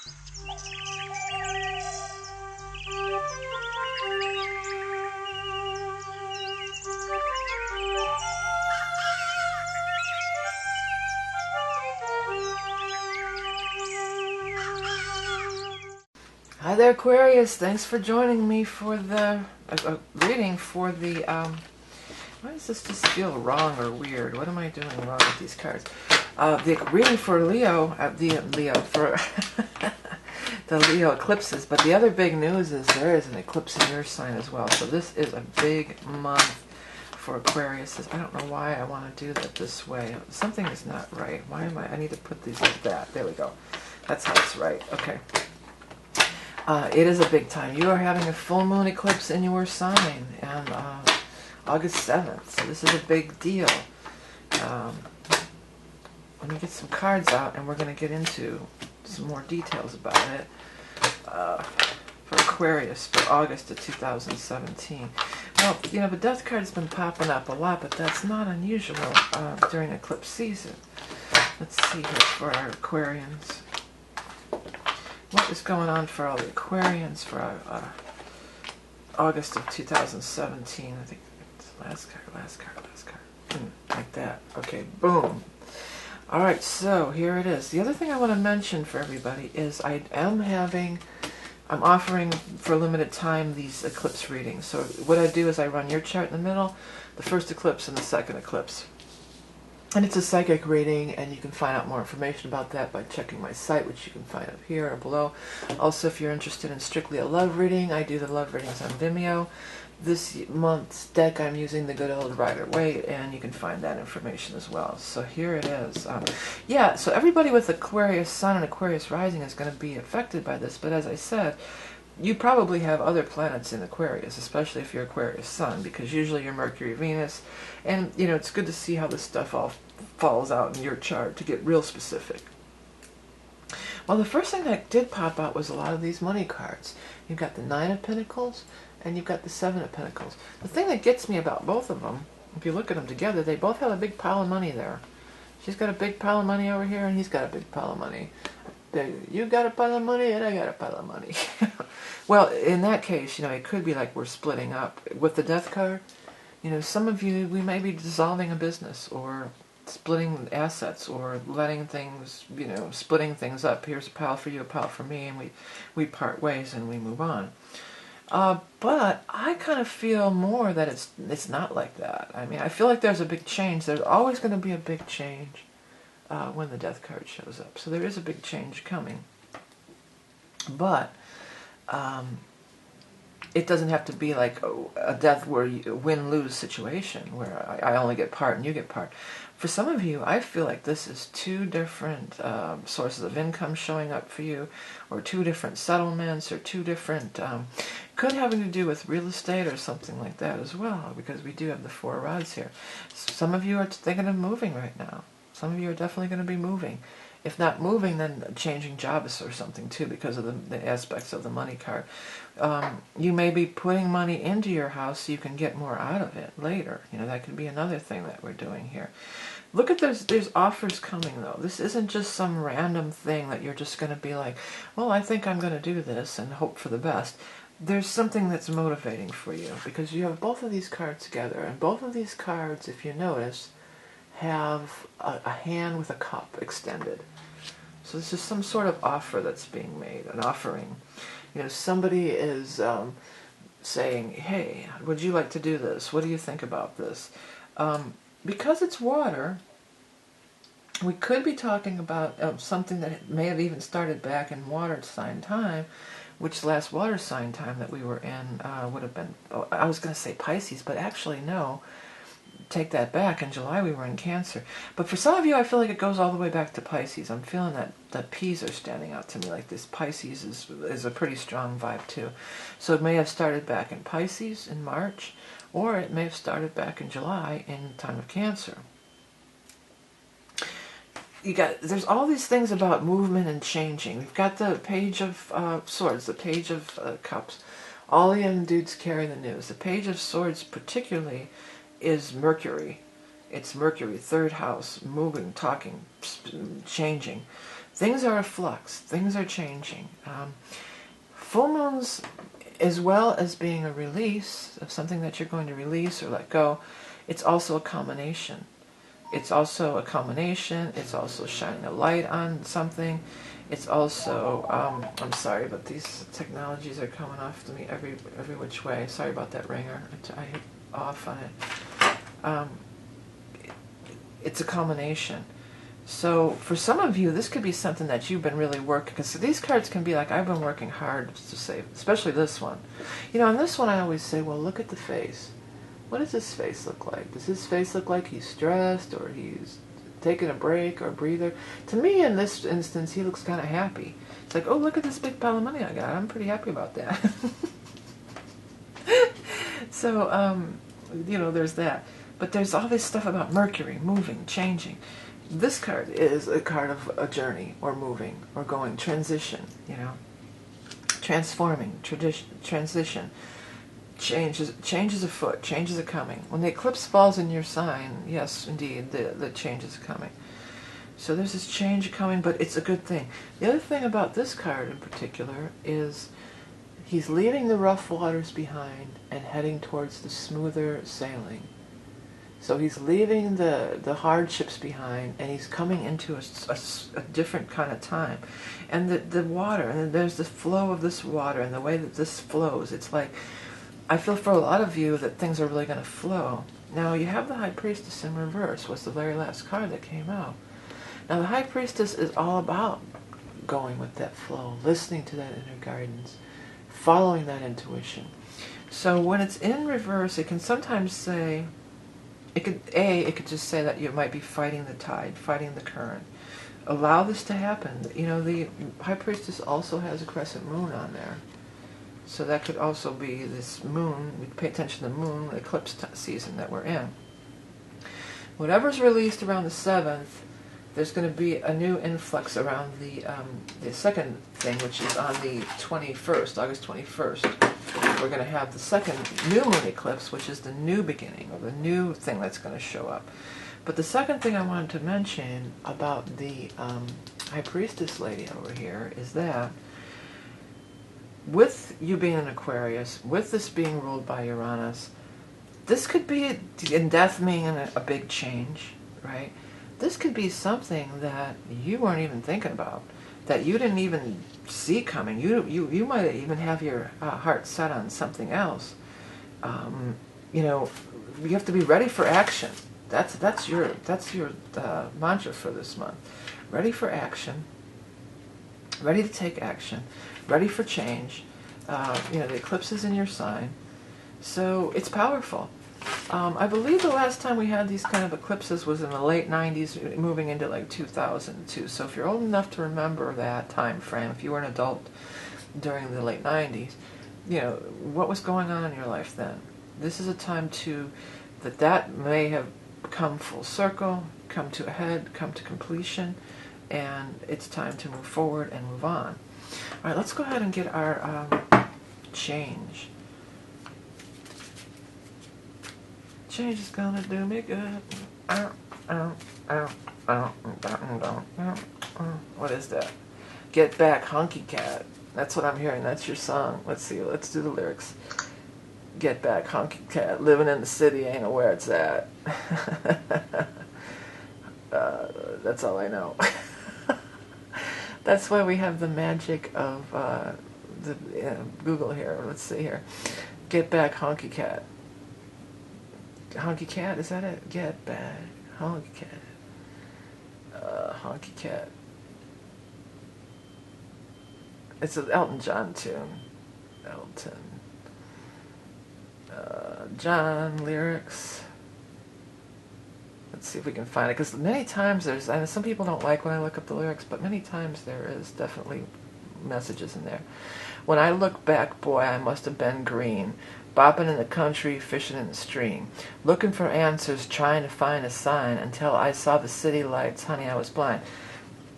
Hi there, Aquarius. Thanks for joining me for the reading for the, why does this just feel wrong or weird? What am I doing wrong with these cards? The reading for Leo, for the Leo eclipses. But the other big news is there is an eclipse in your sign as well. So this is a big month for Aquarius. I don't know why I want to do that this way. Something is not right. Why am I need to put these like that. There we go. That's how it's right. Okay. It is a big time. You are having a full moon eclipse in your sign on August 7th. So this is a big deal. Let me get some cards out and we're going to get into some more details about it for Aquarius for August of 2017. Well, you know, the death card's been popping up a lot, but that's not unusual during eclipse season. Let's see here for our Aquarians. What is going on for all the Aquarians for August of 2017? I think it's last card. Like that. Okay, boom. Alright, so here it is. The other thing I want to mention for everybody is I'm offering for a limited time these eclipse readings. So what I do is I run your chart in the middle, the first eclipse and the second eclipse. And it's a psychic reading, and you can find out more information about that by checking my site, which you can find up here or below. Also, if you're interested in strictly a love reading, I do the love readings on Vimeo. This month's deck, I'm using the good old Rider-Waite, and you can find that information as well. So here it is. Yeah, so everybody with Aquarius Sun and Aquarius Rising is going to be affected by this, but as I said, you probably have other planets in Aquarius, especially if you're Aquarius Sun, because usually you're Mercury, Venus, and you know it's good to see how this stuff all falls out in your chart to get real specific. Well, the first thing that did pop out was a lot of these money cards. You've got the Nine of Pentacles, and you've got the Seven of Pentacles. The thing that gets me about both of them, if you look at them together, they both have a big pile of money there. She's got a big pile of money over here, and he's got a big pile of money. You got a pile of money, and I got a pile of money. Well, in that case, you know, it could be like we're splitting up. With the Death card, you know, some of you, we may be dissolving a business, or splitting assets, or letting things, you know, splitting things up. Here's a pile for you, a pile for me, and we part ways and we move on. But I kind of feel more that it's not like that. I mean, I feel like there's a big change. There's always going to be a big change when the Death card shows up. So there is a big change coming. But it doesn't have to be like a death where you win-lose situation, where I only get part and you get part. For some of you, I feel like this is two different sources of income showing up for you, or two different settlements, or two different, could having to do with real estate or something like that as well, because we do have the Four of Rods here. Some of you are thinking of moving right now. Some of you are definitely going to be moving. If not moving, then changing jobs or something too, because of the aspects of the money card. You may be putting money into your house so you can get more out of it later. You know, that could be another thing that we're doing here. Look at there's offers coming though. This isn't just some random thing that you're just going to be like, well, I think I'm going to do this and hope for the best. There's something that's motivating for you, because you have both of these cards together, and both of these cards, if you notice, have a hand with a cup extended. So this is some sort of offer that's being made, an offering. You know, somebody is saying, hey, would you like to do this? What do you think about this? Because it's water, we could be talking about something that may have even started back in water sign time, which last water sign time that we were in would have been, I was going to say Pisces, but actually no. Take that back. In July we were in Cancer. But for some of you, I feel like it goes all the way back to Pisces. I'm feeling that P's are standing out to me like this. Pisces is a pretty strong vibe too. So it may have started back in Pisces in March, or it may have started back in July in time of Cancer. There's all these things about movement and changing. We've got the Page of Swords, the Page of Cups. All the young dudes carry the news. The Page of Swords particularly is Mercury. It's Mercury, third house, moving, talking, changing. things are a flux. Things are changing. Full moons, as well as being a release of something that you're going to release or let go, it's also a combination. It's also a combination. It's also shining a light on something. It's also, I'm sorry, but these technologies are coming off to me every which way. Sorry about that ringer. I hit off on it. It's a combination. So for some of you, this could be something that you've been really working, because these cards can be like, I've been working hard to save, especially this one. You know, on this one I always say, well, look at the face. What does his face look like? Does his face look like he's stressed or he's taking a break or a breather? To me, in this instance, he looks kind of happy. It's like, oh, look at this big pile of money I got. I'm pretty happy about that. So, you know, there's that. But there's all this stuff about Mercury, moving, changing. This card is a card of a journey, or moving, or going, transition, you know. Transforming, transition. Change is afoot, change is coming. When the eclipse falls in your sign, yes, indeed, the change is coming. So there's this change coming, but it's a good thing. The other thing about this card in particular is he's leaving the rough waters behind and heading towards the smoother sailing. So he's leaving the hardships behind, and he's coming into a different kind of time. And the water, and there's the flow of this water, and the way that this flows, it's like, I feel for a lot of you that things are really going to flow. Now, you have the High Priestess in reverse, was the very last card that came out. Now, the High Priestess is all about going with that flow, listening to that inner guidance, following that intuition. So when it's in reverse, it can sometimes say, it could just say that you might be fighting the tide, fighting the current. Allow this to happen. You know, the High Priestess also has a crescent moon on there. So that could also be this moon. We pay attention to the moon, the eclipse season that we're in. Whatever's released around the 7th, there's going to be a new influx around the second thing, which is on the 21st, August 21st. We're going to have the second new moon eclipse, which is the new beginning, or the new thing that's going to show up. But the second thing I wanted to mention about the High Priestess lady over here is that with you being an Aquarius, with this being ruled by Uranus, this could be, in death being a big change, right? This could be something that you weren't even thinking about, that you didn't even see coming. You might even have your heart set on something else. You know, you have to be ready for action. That's your mantra for this month. Ready for action. Ready to take action. Ready for change. You know, the eclipse is in your sign, so it's powerful. I believe the last time we had these kind of eclipses was in the late 90s, moving into like 2002. So if you're old enough to remember that time frame, if you were an adult during the late 90s, you know, what was going on in your life then? This is a time that may have come full circle, come to a head, come to completion, and it's time to move forward and move on. All right, let's go ahead and get our change. Change is gonna do me good. What is that? Get back, Honky Cat. That's what I'm hearing. That's your song. Let's see. Let's do the lyrics. Get back, Honky Cat. Living in the city, ain't know where it's at. That's all I know. That's why we have the magic of Google here. Let's see here. Get back, Honky Cat. Honky Cat, is that it? Get back, Honky Cat. Honky Cat. It's an Elton John tune. Elton John lyrics. Let's see if we can find it, because many times I know some people don't like when I look up the lyrics, but many times there is definitely messages in there. When I look back, boy, I must have been green, bopping in the country, fishing in the stream, looking for answers, trying to find a sign, until I saw the city lights, honey, I was blind.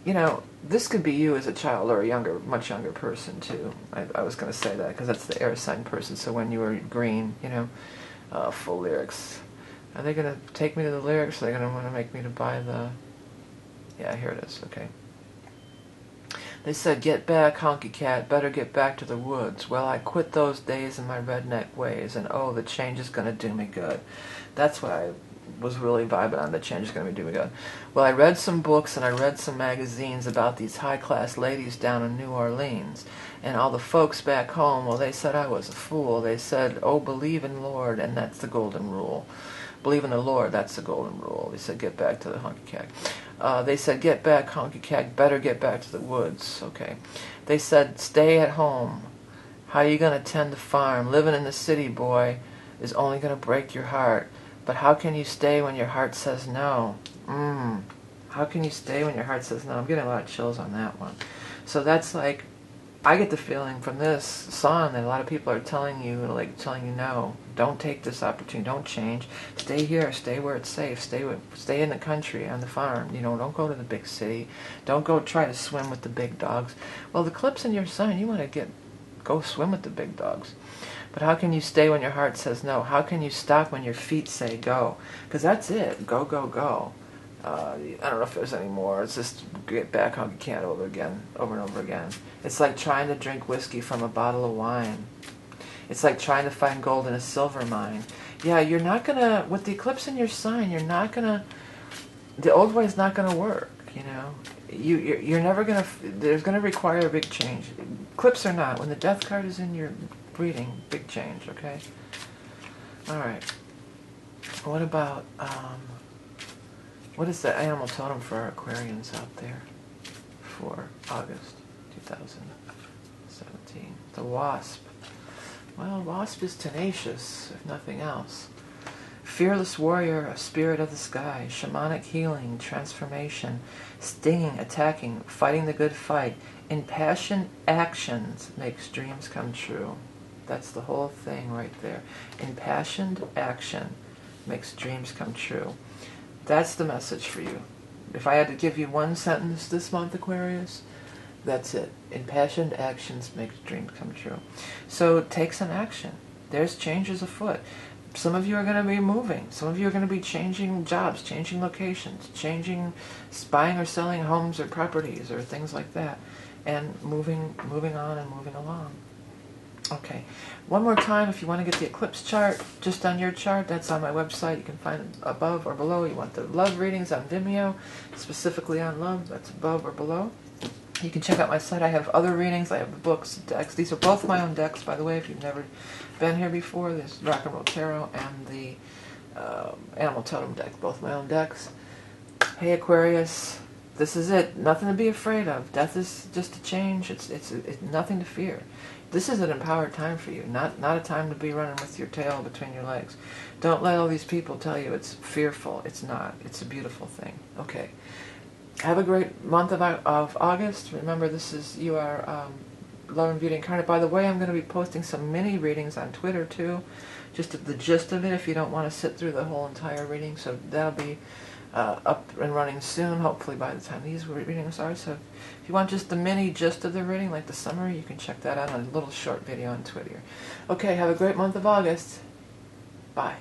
You know, this could be you as a child, or a younger, much younger person too. I was going to say that because that's the air sign person. So when you were green, you know, full lyrics. Are they going to take me to the lyrics? Or are they going to want to make me to buy the... Yeah, here it is. Okay. They said, get back, honky cat, better get back to the woods. Well, I quit those days and my redneck ways, and oh, the change is going to do me good. That's what I was really vibing on, the change is going to do me good. Well, I read some books and I read some magazines about these high-class ladies down in New Orleans, and all the folks back home, well, they said I was a fool. They said, oh, believe in Lord, and that's the golden rule. Believe in the Lord, that's the golden rule. They said, get back to the honky cat. They said, get back, honky cat, better get back to the woods. Okay. They said, stay at home. How are you going to tend the farm? Living in the city, boy, is only going to break your heart. But how can you stay when your heart says no? How can you stay when your heart says no? I'm getting a lot of chills on that one. So that's like, I get the feeling from this song that a lot of people are telling you no, don't take this opportunity, don't change, stay here, stay where it's safe, stay in the country, on the farm, don't go to the big city, don't go try to swim with the big dogs. Well, the eclipse in your sign, you want to go swim with the big dogs. But how can you stay when your heart says no? How can you stop when your feet say go? Because that's it, go, go, go. I don't know if there's any more. It's just get back honky cat over and over again. It's like trying to drink whiskey from a bottle of wine. It's like trying to find gold in a silver mine. Yeah, you're not gonna, with the eclipse in your sign, you're not gonna, the old way is not gonna work, You're never gonna, there's gonna require a big change. Eclipse or not, when the death card is in your reading, big change, okay? Alright. What about, what is the animal totem for our Aquarians out there for August 2017? The wasp. Well, wasp is tenacious, if nothing else. Fearless warrior, a spirit of the sky, shamanic healing, transformation, stinging, attacking, fighting the good fight. Impassioned actions makes dreams come true. That's the whole thing right there. Impassioned action makes dreams come true. That's the message for you. If I had to give you one sentence this month, Aquarius, that's it. Impassioned actions make dreams come true. So take some action. There's changes afoot. Some of you are going to be moving. Some of you are going to be changing jobs, changing locations, buying or selling homes or properties or things like that, and moving on and moving along. Okay, one more time, if you want to get the eclipse chart, just on your chart, that's on my website. You can find it above or below. You want the love readings on Vimeo, specifically on love, that's above or below. You can check out my site. I have other readings. I have the books, decks. These are both my own decks, by the way, if you've never been here before. There's Rock and Roll Tarot and the Animal Totem deck, both my own decks. Hey, Aquarius, this is it. Nothing to be afraid of. Death is just a change. It's nothing to fear. This is an empowered time for you, not a time to be running with your tail between your legs. Don't let all these people tell you it's fearful. It's not. It's a beautiful thing. Okay. Have a great month of August. Remember, you are Love and Beauty Incarnate. By the way, I'm going to be posting some mini readings on Twitter too, just the gist of it if you don't want to sit through the whole entire reading. So that'll be up and running soon, hopefully by the time these readings are. So if you want just the mini gist of the reading, like the summary, you can check that out on a little short video on Twitter. Okay, have a great month of August. Bye.